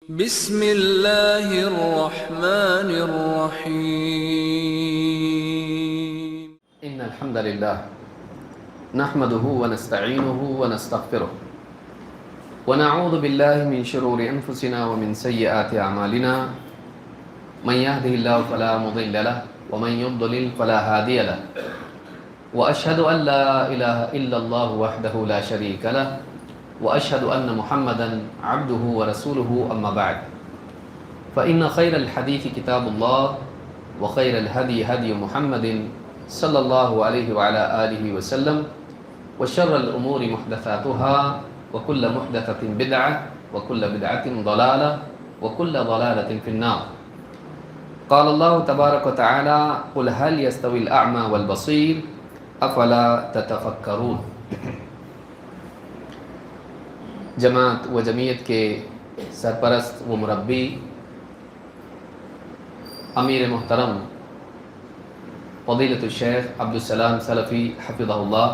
بسم اللہ الرحمن الرحیم ان الحمد للہ نحمده ونستعینه ونستغفره ونعوذ باللہ من شرور انفسنا ومن سیئات اعمالنا من يهده الله فلا مضل له ومن يضلل فلا هادي له واشهد ان لا اله الا الله وحده لا شريك له واشهد ان محمدا عبده ورسوله اما بعد فان خير الحديث كتاب الله وخير الهدي هدي محمد صلی اللہ علیہ وعلى آلہ وسلم وشر الامور محدثاتها وكل محدثة بدعة وكل بدعة ضلالة وكل ضلالة في النار قال الله تبارك وتعالى قل هل يستوي الأعمى والبصير أفلا تتفكرون جماعت و جمعیت کے سرپرست و مربی امیر محترم فضیلۃ الشیخ عبدالسلام سلفی حفظہ اللہ،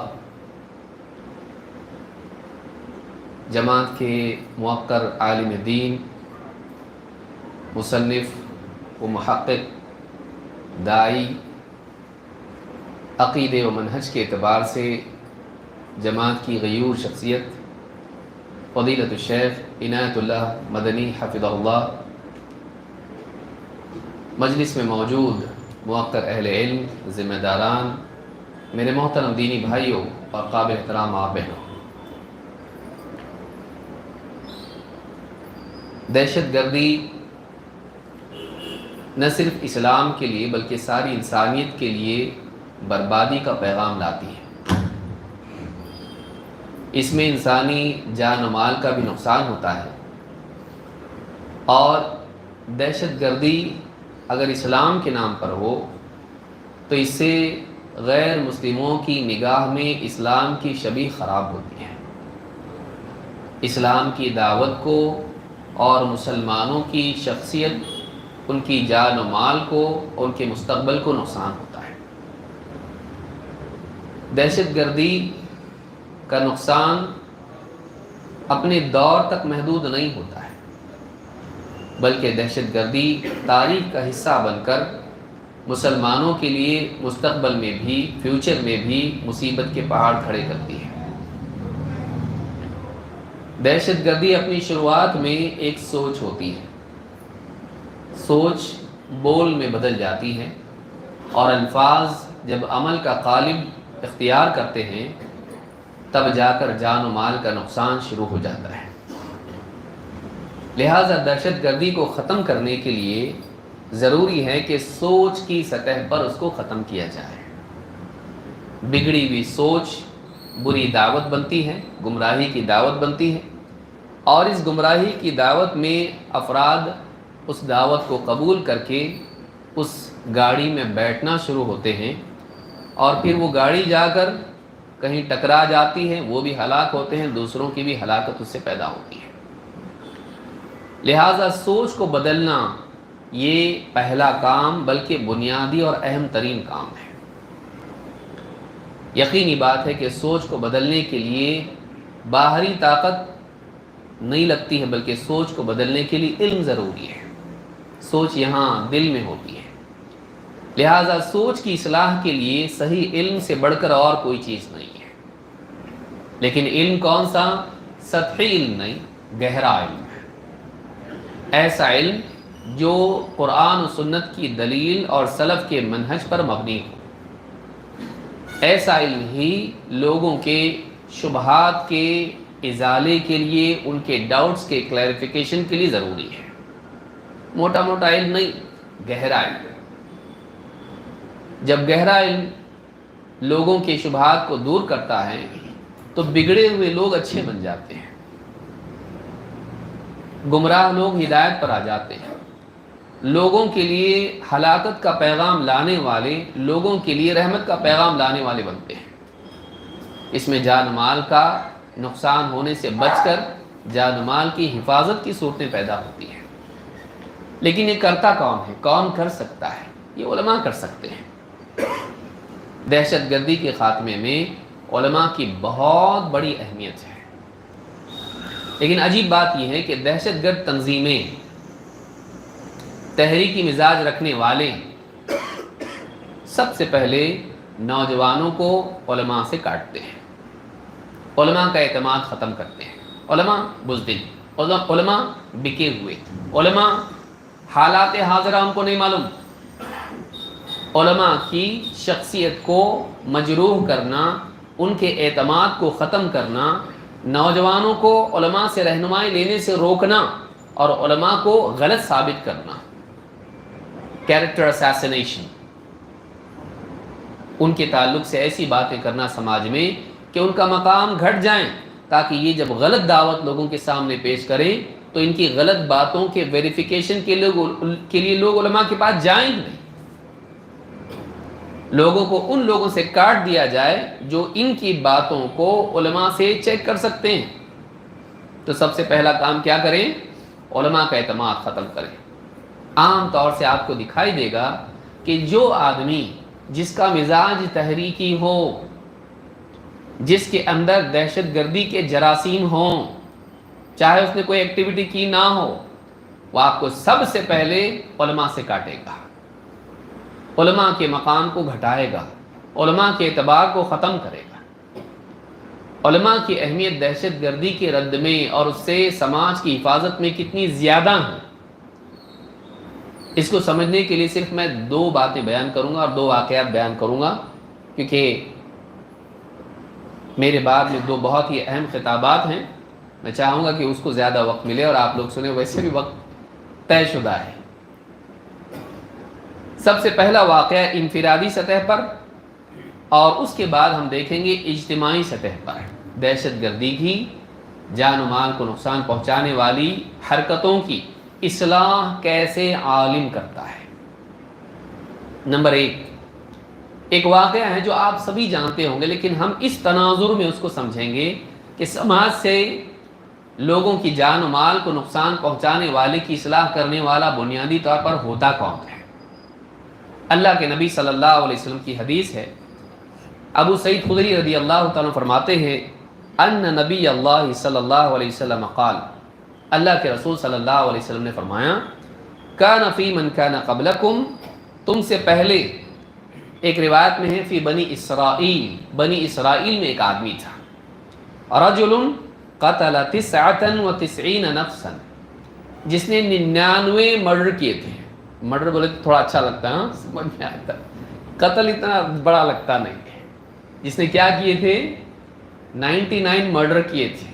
جماعت کے موقر عالم دین، مصنف و محقق، داعی، عقیدے و منہج کے اعتبار سے جماعت کی غیور شخصیت فضیلۃ الشیخ عنایت اللہ مدنی حفظہ اللہ، مجلس میں موجود موقر اہل علم، ذمہ داران، میرے محترم دینی بھائیوں اور قابل احترام ماں بہنوں، دہشت گردی نہ صرف اسلام کے لیے بلکہ ساری انسانیت کے لیے بربادی کا پیغام لاتی ہے۔ اس میں انسانی جان و مال کا بھی نقصان ہوتا ہے، اور دہشت گردی اگر اسلام کے نام پر ہو تو اس سے غیر مسلموں کی نگاہ میں اسلام کی شبیہ خراب ہوتی ہے، اسلام کی دعوت کو اور مسلمانوں کی شخصیت، ان کی جان و مال کو، ان کے مستقبل کو نقصان ہوتا ہے۔ دہشت گردی کا نقصان اپنے دور تک محدود نہیں ہوتا ہے، بلکہ دہشت گردی تاریخ کا حصہ بن کر مسلمانوں کے لیے مستقبل میں بھی، فیوچر میں بھی مصیبت کے پہاڑ کھڑے کرتی ہے۔ دہشت گردی اپنی شروعات میں ایک سوچ ہوتی ہے، سوچ بول میں بدل جاتی ہے، اور الفاظ جب عمل کا قالب اختیار کرتے ہیں تب جا کر جان و مال کا نقصان شروع ہو جاتا ہے۔ لہٰذا دہشت گردی کو ختم کرنے کے لیے ضروری ہے کہ سوچ کی سطح پر اس کو ختم کیا جائے۔ بگڑی ہوئی سوچ بری دعوت بنتی ہے، گمراہی کی دعوت بنتی ہے، اور اس گمراہی کی دعوت میں افراد اس دعوت کو قبول کر کے اس گاڑی میں بیٹھنا شروع ہوتے ہیں، اور پھر وہ گاڑی جا کر کہیں ٹکرا جاتی ہے، وہ بھی ہلاک ہوتے ہیں، دوسروں کی بھی ہلاکت اس سے پیدا ہوتی ہے۔ لہٰذا سوچ کو بدلنا یہ پہلا کام بلکہ بنیادی اور اہم ترین کام ہے۔ یقینی بات ہے کہ سوچ کو بدلنے کے لیے باہری طاقت نہیں لگتی ہے، بلکہ سوچ کو بدلنے کے لیے علم ضروری ہے۔ سوچ یہاں دل میں ہوتی ہے، لہٰذا سوچ کی اصلاح کے لیے صحیح علم سے بڑھ کر اور کوئی چیز نہیں ہے۔ لیکن علم کون سا؟ سطحی علم نہیں، گہرا علم ہے، ایسا علم جو قرآن و سنت کی دلیل اور سلف کے منہج پر مبنی ہو۔ ایسا علم ہی لوگوں کے شبہات کے ازالے کے لیے، ان کے ڈاؤٹس کے کلیریفیکیشن کے لیے ضروری ہے۔ موٹا موٹا علم نہیں، گہرا علم۔ جب گہرا علم لوگوں کے شبہات کو دور کرتا ہے تو بگڑے ہوئے لوگ اچھے بن جاتے ہیں، گمراہ لوگ ہدایت پر آ جاتے ہیں، لوگوں کے لیے ہلاکت کا پیغام لانے والے لوگوں کے لیے رحمت کا پیغام لانے والے بنتے ہیں۔ اس میں جان مال کا نقصان ہونے سے بچ کر جان مال کی حفاظت کی صورتیں پیدا ہوتی ہیں۔ لیکن یہ کرتا کون ہے؟ کون کر سکتا ہے؟ یہ علماء کر سکتے ہیں۔ دہشت گردی کے خاتمے میں علماء کی بہت بڑی اہمیت ہے، لیکن عجیب بات یہ ہے کہ دہشت گرد تنظیمیں تحریکی مزاج رکھنے والے سب سے پہلے نوجوانوں کو علماء سے کاٹتے ہیں، علماء کا اعتماد ختم کرتے ہیں، علماء بزدل، علماء بکے ہوئے، علماء حالات حاضرہ ان کو نہیں معلوم، علماء کی شخصیت کو مجروح کرنا، ان کے اعتماد کو ختم کرنا، نوجوانوں کو علماء سے رہنمائی لینے سے روکنا اور علماء کو غلط ثابت کرنا، کیریکٹر اسیسینیشن، ان کے تعلق سے ایسی باتیں کرنا سماج میں کہ ان کا مقام گھٹ جائیں، تاکہ یہ جب غلط دعوت لوگوں کے سامنے پیش کریں تو ان کی غلط باتوں کے ویریفیکیشن کے لیے لوگ علماء کے پاس جائیں ہی نہیں، لوگوں کو ان لوگوں سے کاٹ دیا جائے جو ان کی باتوں کو علماء سے چیک کر سکتے ہیں۔ تو سب سے پہلا کام کیا کریں؟ علماء کا اعتماد ختم کریں۔ عام طور سے آپ کو دکھائی دے گا کہ جو آدمی جس کا مزاج تحریکی ہو، جس کے اندر دہشت گردی کے جراثیم ہوں، چاہے اس نے کوئی ایکٹیویٹی کی نہ ہو، وہ آپ کو سب سے پہلے علماء سے کاٹے گا، علماء کے مقام کو گھٹائے گا، علماء کے اعتبار کو ختم کرے گا۔ علماء کی اہمیت دہشت گردی کے رد میں اور اس سے سماج کی حفاظت میں کتنی زیادہ ہے، اس کو سمجھنے کے لیے صرف میں 2 باتیں بیان کروں گا اور 2 واقعات بیان کروں گا، کیونکہ میرے بعد میں 2 بہت ہی اہم خطابات ہیں، میں چاہوں گا کہ اس کو زیادہ وقت ملے اور آپ لوگ سنیں، ویسے بھی وقت طے شدہ ہے۔ سب سے پہلا واقعہ انفرادی سطح پر اور اس کے بعد ہم دیکھیں گے اجتماعی سطح پر دہشت گردی کی، جان و مال کو نقصان پہنچانے والی حرکتوں کی اصلاح کیسے عالم کرتا ہے۔ نمبر 1، ایک واقعہ ہے جو آپ سبھی جانتے ہوں گے، لیکن ہم اس تناظر میں اس کو سمجھیں گے کہ سماج سے لوگوں کی جان و مال کو نقصان پہنچانے والے کی اصلاح کرنے والا بنیادی طور پر ہوتا کون ہے۔ اللہ کے نبی صلی اللہ علیہ وسلم کی حدیث ہے، ابو سعید خدری رضی اللہ تعالیٰ فرماتے ہیں ان نبی اللہ صلی اللہ علیہ وسلم قال، اللہ کے رسول صلی اللہ علیہ وسلم نے فرمایا، کان فی من کان قبلکم، تم سے پہلے، ایک روایت میں ہے فی بنی اسرائیل، بنی اسرائیل میں ایک آدمی تھا، رجل قتل 99 نفسا، جس نے 99 مرڈر کیے تھے۔ مرڈر بولے تو تھوڑا اچھا لگتا ہے، سمجھ میں آتا، قتل اتنا بڑا لگتا نہیں ہے۔ جس نے کیا کیے تھے؟ 99 مرڈر کیے تھے،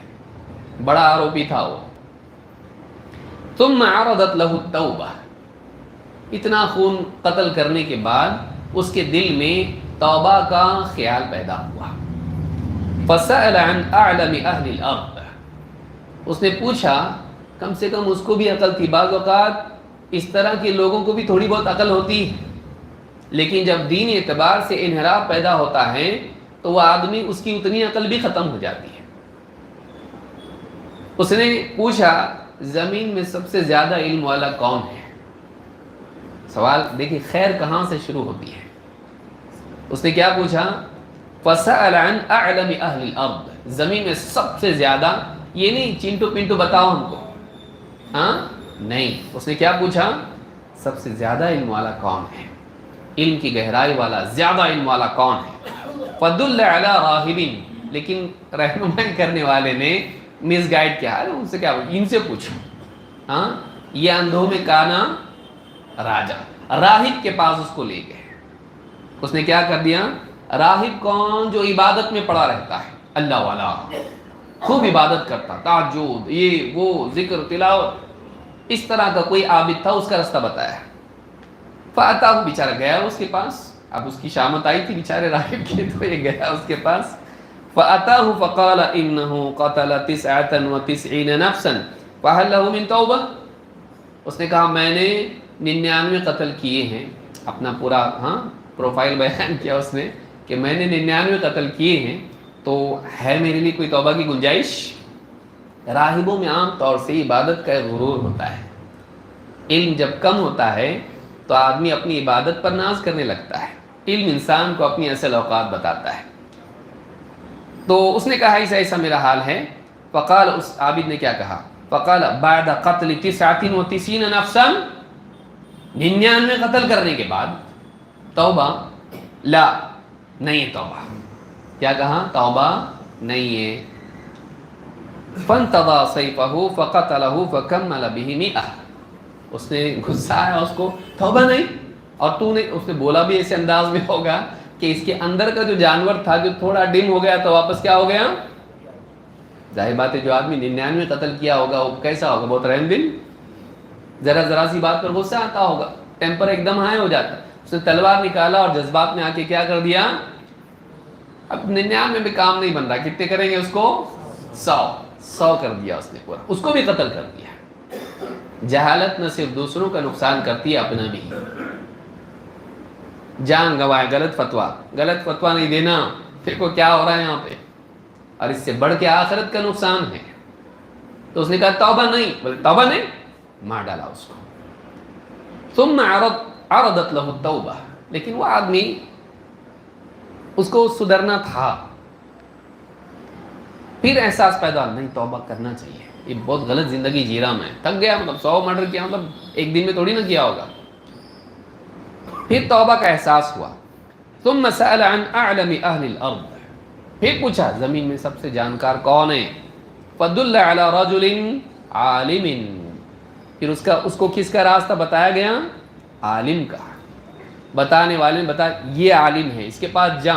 بڑا آروپی تھا وہ۔ ثم عرضت له التوبہ، اتنا خون قتل کرنے کے بعد اس کے دل میں توبہ کا خیال پیدا ہوا۔ فسأل عن اعلم اہل الارض، اس نے پوچھا، کم سے کم اس کو بھی عقل تھی، بعض اوقات اس طرح کے لوگوں کو بھی تھوڑی بہت عقل ہوتی ہے، لیکن جب دینی اعتبار سے انحراف پیدا ہوتا ہے تو وہ آدمی، اس کی اتنی عقل بھی ختم ہو جاتی ہے۔ اس نے پوچھا، زمین میں سب سے زیادہ علم والا کون ہے؟ سوال دیکھیں خیر کہاں سے شروع ہوتی ہے۔ اس نے کیا پوچھا؟ فسأل عن اعلم اہل الارض، زمین میں سب سے زیادہ، یہ نہیں چنٹو پنٹو بتاؤ ہم کو، ہاں نہیں، اس نے کیا پوچھا؟ سب سے زیادہ علم والا کون ہے، علم کی گہرائی والا، زیادہ علم والا کون ہے؟ فدل علی راہب، لیکن رہنمائی کرنے والے نے مس گائیڈ کیا ہے، ان سے کیا، ان سے پوچھو، ہاں یہ اندھوں میں کانا راجا، راہب کے پاس اس کو لے گئے۔ اس نے کیا کر دیا؟ راہب کون؟ جو عبادت میں پڑا رہتا ہے، اللہ والا، خوب عبادت کرتا، تہجد، یہ وہ، ذکر تلاوت، اس طرح کا کوئی عابد تھا، اس کا رستہ بتایا۔ فاتاہ، بیچارہ گیا اس کے پاس، اب اس کی شامت آئی تھی بیچارے راہب کی، تو یہ گیا اس کے پاس۔ فاتاہ فقال انه قتل 99 نفسا فهل له من توبہ، اس نے کہا میں نے 99 قتل کیے ہیں، اپنا پورا پروفائل بیان کیا اس نے کہ میں نے 99 قتل کیے ہیں، تو ہے میرے لیے کوئی توبہ کی گنجائش؟ راہبوں میں عام طور سے عبادت کا غرور ہوتا ہے، علم جب کم ہوتا ہے تو آدمی اپنی عبادت پر ناز کرنے لگتا ہے، علم انسان کو اپنی اصل اوقات بتاتا ہے۔ تو اس نے کہا ایسا ایسا میرا حال ہے۔ فقال، اس عابد نے کیا کہا؟ فقال بعد قتل 99 نفسا، 99 قتل کرنے کے بعد توبہ لا نہیں ہے توبہ. کیا کہا؟ توبہ نہیں ہے. فانتضى سيفه فقتله فكمل به 100. اس نے غصہ آیا اس کو، توبہ نہیں. اور تو نے، اس نے بولا بھی ایسے انداز میں ہوگا کہ اس کے اندر کا جو جانور تھا جو تھوڑا ڈم ہو گیا تو واپس کیا ہو گیا. ظاہر بات ہے جو آدمی 99 قتل کیا ہوگا وہ کیسا ہوگا؟ بہت رحم دل. ذرا سی بات پر غصہ آتا ہوگا، ٹیمپر ایک دم ہائی ہو جاتا. اس نے تلوار نکالا اور جذبات میں آ کے کیا کر دیا. اب 99 میں کام نہیں بن رہا، کتنے کریں گے اس کو؟ 100 کر دیا اس نے پورا، اس کو بھی قتل کر دیا. جہالت نہ صرف دوسروں کا نقصان کرتی ہے، اپنا بھی. جان گوائے، غلط فتویٰ نہیں دینا. دیکھو کیا ہو رہا ہے یہاں پہ، اور اس سے بڑھ کے آخرت کا نقصان ہے. تو اس نے کہا توبہ نہیں، بولے توبہ نہیں، مار ڈالا اس کو. ثم عرضت له التوبہ، لیکن وہ آدمی اس کو سدھرنا تھا. پھر احساس پیدا، نہیں توبہ کرنا چاہیے، یہ بہت غلط زندگی جی رہا میں، تھک گیا. مطلب 100 مرڈر کیا، مطلب ایک دن میں تھوڑی نہ کیا ہوگا. پھر توبہ کا احساس ہوا. ثم سأل عن اعلم اہل الارض، پھر پوچھا زمین میں سب سے جانکار کون ہے. فدل على رجل عالم، پھر اس کو کس کا راستہ بتایا گیا؟ عالم کا. بتانے والے نے بتایا یہ عالم ہے، اس کے پاس جا.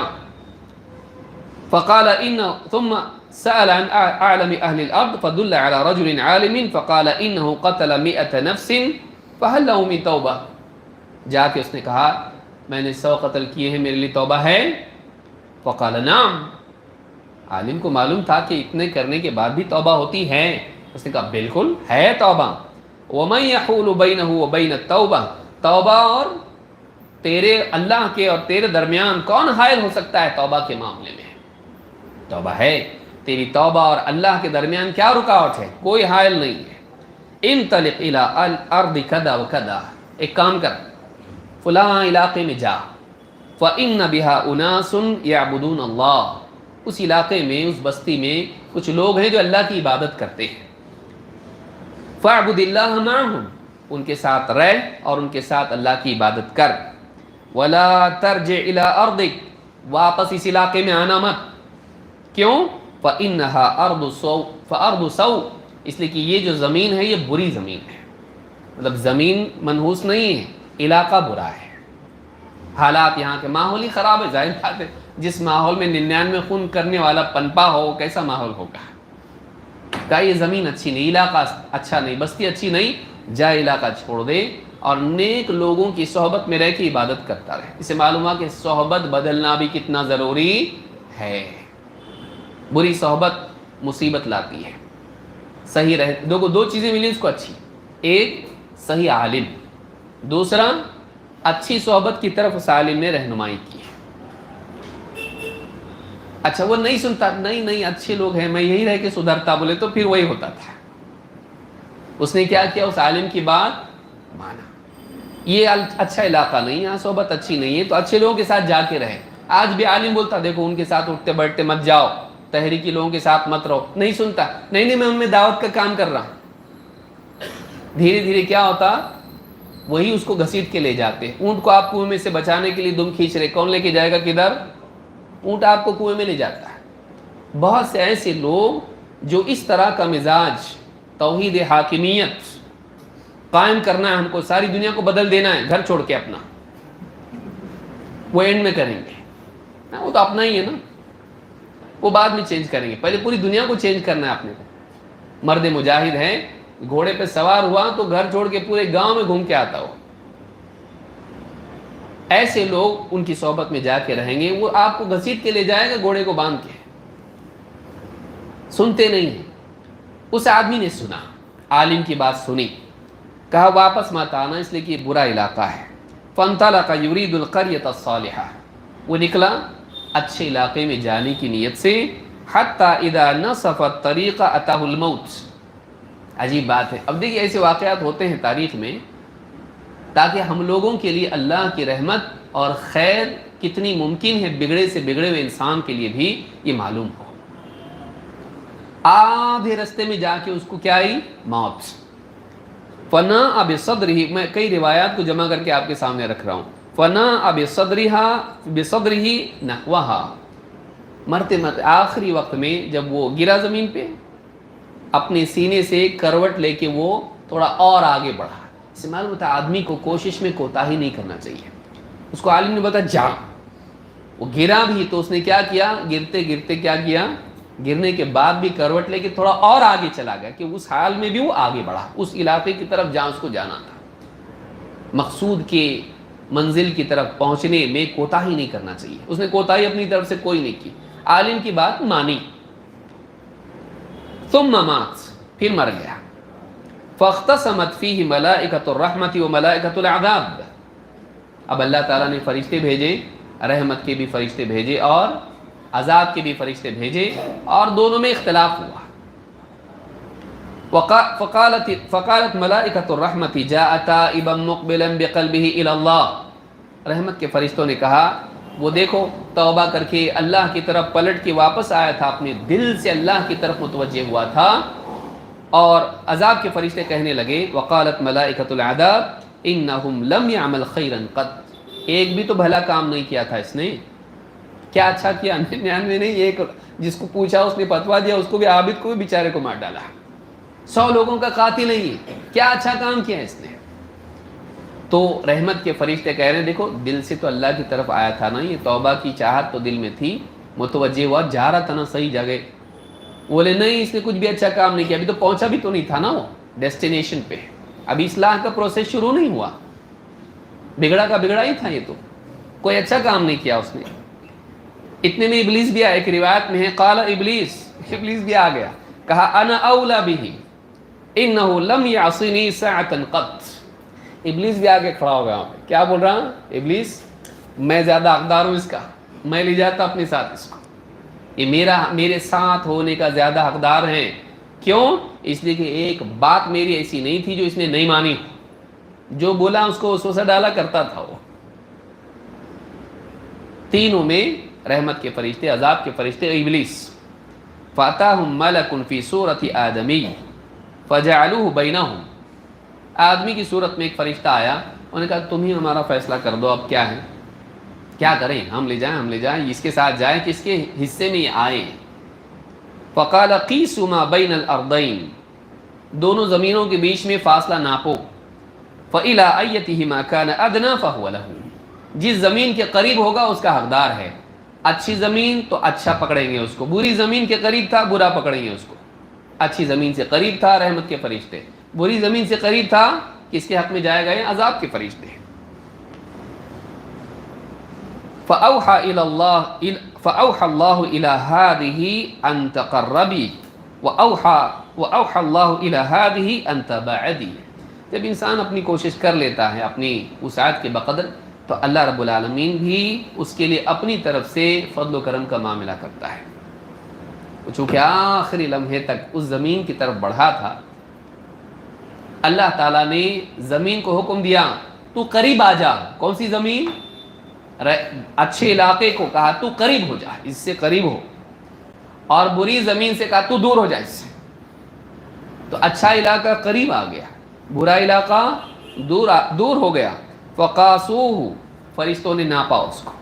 فقال ثم سأل عن اعلم اهل الارض فدل على رجل عالم فقال انه قتل 100 نفس فهل له من توبہ. جا کے اس نے کہا میں نے 100 قتل کیے ہیں، میرے لیے توبہ ہے؟ فقال نعم. عالم کو معلوم تھا کہ اتنے کرنے کے بعد بھی توبہ ہوتی ہے. اس نے کہا بالکل ہے توبہ. ومن يحول بينه وبين التوبہ، توبہ اور تیرے اللہ کے اور تیرے درمیان کون حائل ہو سکتا ہے توبہ کے معاملے میں؟ توبہ ہے، تیری توبہ اور اللہ کے درمیان کیا رکاوٹ ہے؟ کوئی حائل نہیں ہے. انطلق الى الارض کذا وکذا، ایک کام کر فلاں علاقے میں جا. فإن بها اناس يعبدون اللہ، اس علاقے میں، اس بستی میں کچھ لوگ ہیں جو اللہ کی عبادت کرتے ہیں. فاعبد اللہ معهم، ان کے ساتھ رہ اور ان کے ساتھ اللہ کی عبادت کر. ولا ترجع الى ارضک، واپس اس علاقے میں آنا مت. کیوں؟ فإنها ارض سوء، اس لیے کہ یہ جو زمین ہے یہ بری زمین ہے. مطلب زمین منحوس نہیں ہے، علاقہ برا ہے. حالات یہاں کے ماحول ہی خراب ہے. ظاہر بات ہے جس ماحول میں 99 خون کرنے والا پنپا ہو کیسا ماحول ہوگا. کہا یہ زمین اچھی نہیں، علاقہ اچھا نہیں، بستی اچھی نہیں، جا علاقہ چھوڑ دے اور نیک لوگوں کی صحبت میں رہ کے عبادت کرتا رہے. اسے معلوم ہوا کہ صحبت بدلنا بھی کتنا ضروری ہے. بری صحبت مصیبت لاتی ہے. صحیح رہ، دو چیزیں ملی اس کو اچھی. ایک صحیح عالم، دوسرا اچھی صحبت کی طرف اس عالم نے رہنمائی کی. اچھا وہ نہیں سنتا، نہیں اچھے لوگ ہیں میں یہی رہ کے سدھرتا، بولے تو پھر وہی ہوتا تھا. اس نے کیا کیا؟ اس عالم کی بات مانا. یہ اچھا علاقہ نہیں، یہاں صحبت اچھی نہیں ہے تو اچھے لوگوں کے ساتھ جا کے رہے. آج بھی عالم بولتا دیکھو ان کے ساتھ اٹھتے بیٹھتے مت جاؤ، تحریکی لوگوں کے ساتھ مت رہو. نہیں سنتا، نہیں میں ان میں دعوت کا کام کر رہا ہوں. دھیرے دھیرے کیا ہوتا؟ وہی اس کو گھسیٹ کے لے جاتے. اونٹ کو آپ کنویں میں سے بچانے کے لیے دم کھینچ رہے، کون لے کے جائے گا کدھر؟ اونٹ آپ کو کنویں میں لے جاتا ہے. بہت سے ایسے لوگ جو اس طرح کا مزاج، توحید حاکمیت قائم کرنا ہے، ہم کو ساری دنیا کو بدل دینا ہے گھر چھوڑ کے اپنا، وہ اینڈ میں کریں گے. وہ تو اپنا ہی ہے نا، وہ بعد میں چینج کریں گے. پہلے پوری دنیا کو چینج کرنا ہے اپنے کو. مرد مجاہد ہے، گھوڑے پہ سوار ہوا تو گھر چھوڑ کے پورے گاؤں میں گھوم کے آتا ہو. ایسے لوگ ان کی صحبت میں جا کے رہیں گے، وہ آپ کو گھسیٹ کے لے جائے گا گھوڑے کو باندھ کے. سنتے نہیں ہیں. اس آدمی نے سنا، عالم کی بات سنی، کہا واپس مت آنا اس لیے کہ یہ برا علاقہ ہے. فانطلق یرید القریۃ الصالحہ، وہ نکلا اچھے علاقے میں جانے کی نیت سے. حتی اذا نصف الطریق اتاہ الموت. عجیب بات ہے. اب دیکھیے ایسے واقعات ہوتے ہیں تاریخ میں تاکہ ہم لوگوں کے لیے اللہ کی رحمت اور خیر کتنی ممکن ہے بگڑے سے بگڑے ہوئے انسان کے لیے بھی یہ معلوم ہو. آدھے رستے میں جا کے اس کو کیا آئی؟ موت. فنا اب صدری، میں کئی روایات کو جمع کر کے آپ کے سامنے رکھ رہا ہوں. فنا اب صدریہا بصدرہی نحوہا، مرتے مرتے آخری وقت میں جب وہ گرا زمین پہ، اپنے سینے سے کروٹ لے کے وہ تھوڑا اور آگے بڑھا. اس سے معلوم ہوتا ہے آدمی کو کوشش میں کوتاہی نہیں کرنا چاہیے. اس کو عالم نے بتایا جا، وہ گرا بھی تو اس نے کیا کیا، گرتے گرتے کیا کیا، گرنے کے بعد بھی کروٹ لے کے تھوڑا اور آگے چلا گیا کہ اس حال میں بھی وہ آگے بڑھا اس علاقے کی طرف جہاں اس کو جانا تھا. مقصود کے منزل کی طرف پہنچنے میں کوتاہی نہیں کرنا چاہیے. اس نے کوتاہی اپنی طرف سے کوئی نہیں کی، عالم کی بات مانی. ثم مات، پھر مر گیا. فاختصمت فیہ ملائکۃ الرحمۃ و ملائکۃ العذاب، اب اللہ تعالیٰ نے فرشتے بھیجے، رحمت کے بھی فرشتے بھیجے اور عذاب کے بھی فرشتے بھیجے، اور دونوں میں اختلاف ہوا. فقالت ملائکۃ الرحمۃ جاء تائبا مقبلا بقلبہ الی اللہ، رحمت کے فرشتوں نے کہا وہ دیکھو توبہ کر کے اللہ کی طرف پلٹ کے واپس آیا تھا، اپنے دل سے اللہ کی طرف متوجہ ہوا تھا. اور عذاب کے فرشتے کہنے لگے وقالت ملائکۃ العذاب انہم لم يعمل خیرا قط، ایک بھی تو بھلا کام نہیں کیا تھا اس نے. کیا اچھا کیا؟ 99 نہیں، ایک جس کو پوچھا اس نے فتوا دیا، اس کو بھی، عابد کو بھی بیچارے کو مار ڈالا. 100 لوگوں کا قاتل نہیں ہے، کیا اچھا کام کیا اس نے؟ تو رحمت کے فرشتے کہہ رہے ہیں دیکھو دل سے تو اللہ کی طرف آیا تھا نا، یہ توبہ کی چاہت تو دل میں تھی، متوجہ ہوا، جا رہا تھا نا صحیح جگہ. بولے نہیں اس نے کچھ بھی اچھا کام نہیں کیا، ابھی تو پہنچا بھی تو نہیں تھا نا وہ ڈیسٹینیشن پہ، ابھی اصلاح کا پروسیس شروع نہیں ہوا، بگڑا کا بگڑا ہی تھا، یہ تو کوئی اچھا کام نہیں کیا اس نے. اتنے میں ابلیس بھی آیا، ایک روایت میں ہے قال ابلیس بھی آ گیا، کہا انا اولا بہ انہ لم یعصنی ساعۃ قط. ابلیس بھی آگے کھڑا ہو گیا، کیا بول رہا ہوں؟ ابلیس میں زیادہ حقدار ہوں اس کا، میں لے جاتا اپنے ساتھ اس کو، یہ میرے ساتھ ہونے کا زیادہ حقدار ہیں. کیوں؟ اس لیے کہ ایک بات میری ایسی نہیں تھی جو اس نے نہیں مانی، جو بولا اس کو وسوسہ ڈالا کرتا تھا وہ. تینوں میں رحمت کے فرشتے، عذاب کے فرشتے، ابلیس. فاتاہم ملک فی صورت آدمی فجعلوہ بینہم، آدمی کی صورت میں ایک فرشتہ آیا، انہوں نے کہا تم ہی ہمارا فیصلہ کر دو، اب کیا ہے، کیا کریں، ہم لے جائیں اس کے ساتھ جائیں کہ اس کے حصے میں آئیں. فقال قیسوا ما بین الارضین، دونوں زمینوں کے بیچ میں فاصلہ ناپو. فإلی ایتہما کان ادنی فہو لہ، جس زمین کے قریب ہوگا اس کا حقدار ہے. اچھی زمین تو اچھا پکڑیں گے اس کو، بری زمین کے قریب تھا برا پکڑیں گے اس کو. اچھی زمین سے قریب تھا رحمت کے فرشتے، بری زمین سے قریب تھا کس کے حق میں جائے گئے؟ عذاب کے فرشتے. فأوحى الله إلى هذه أن تقربي وأوحى الله إلى هذه أن تبعدي. جب انسان اپنی کوشش کر لیتا ہے اپنی وسعت کے بقدر، تو اللہ رب العالمین بھی اس کے لیے اپنی طرف سے فضل و کرم کا معاملہ کرتا ہے. چونکہ آخری لمحے تک اس زمین کی طرف بڑھا تھا، اللہ تعالیٰ نے زمین کو حکم دیا تو قریب آ جا. کون سی زمین؟ اچھے علاقے کو کہا تو قریب ہو جا، اس سے قریب ہو، اور بری زمین سے کہا تو دور ہو جا اس سے. تو اچھا علاقہ قریب آ گیا، برا علاقہ دور ہو گیا. فقاسوہ، فرشتوں نے ناپا اس کو.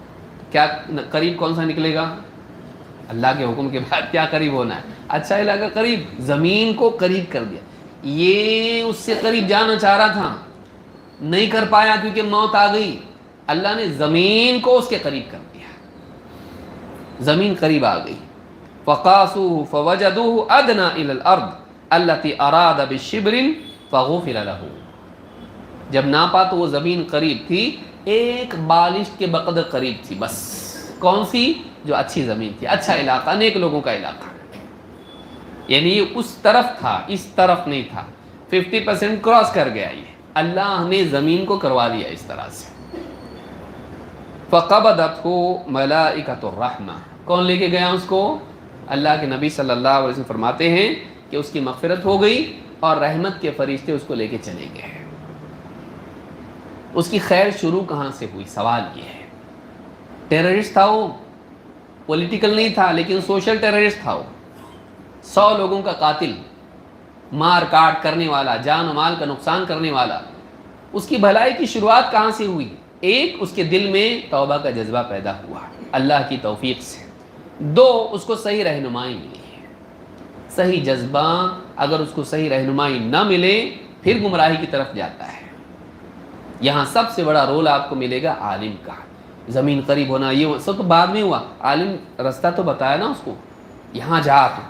کیا قریب کون سا نکلے گا؟ اللہ کے حکم کے بعد کیا قریب ہونا ہے؟ اچھا علاقہ قریب، زمین کو قریب کر دیا. یہ اس سے قریب جانا چاہ رہا تھا، نہیں کر پایا کیونکہ موت آ گئی. اللہ نے زمین کو اس کے قریب کر دیا، زمین قریب آ گئی. فقاسوہ فوجدوہ ادنی الی الارض التی اراد بشبر فغفر لہ. جب ناپا تو وہ زمین قریب تھی، ایک بالشت کے بقدر قریب تھی بس. کون سی؟ جو اچھی زمین تھی، اچھا علاقہ، نیک لوگوں کا علاقہ. یعنی یہ اس طرف تھا، اس طرف نہیں تھا. 50% کراس کر گیا. یہ اللہ نے زمین کو کروا دیا اس طرح سے. فقبضتہ ملائکۃ الرحمہ، کون لے کے گیا اس کو؟ اللہ کے نبی صلی اللہ علیہ وسلم فرماتے ہیں کہ اس کی مغفرت ہو گئی اور رحمت کے فرشتے اس کو لے کے چلے گئے. اس کی خیر شروع کہاں سے ہوئی؟ سوال یہ ہے. ٹیررسٹ تھا وہ، پولیٹیکل نہیں تھا لیکن سوشل ٹیررسٹ تھا وہ. 100 لوگوں کا قاتل. مار کاٹ کرنے والا، جان و مال کا نقصان کرنے والا، اس کی بھلائی کی شروعات کہاں سے ہوئی؟ ایک، اس کے دل میں توبہ کا جذبہ پیدا ہوا اللہ کی توفیق سے۔ دو، اس کو صحیح رہنمائی ملی۔ صحیح جذبہ اگر اس کو صحیح رہنمائی نہ ملے پھر گمراہی کی طرف جاتا ہے۔ یہاں سب سے بڑا رول آپ کو ملے گا عالم کا۔ زمین قریب ہونا یہ سب تو بعد میں ہوا، عالم رستہ تو بتایا نا اس کو، یہاں جا تو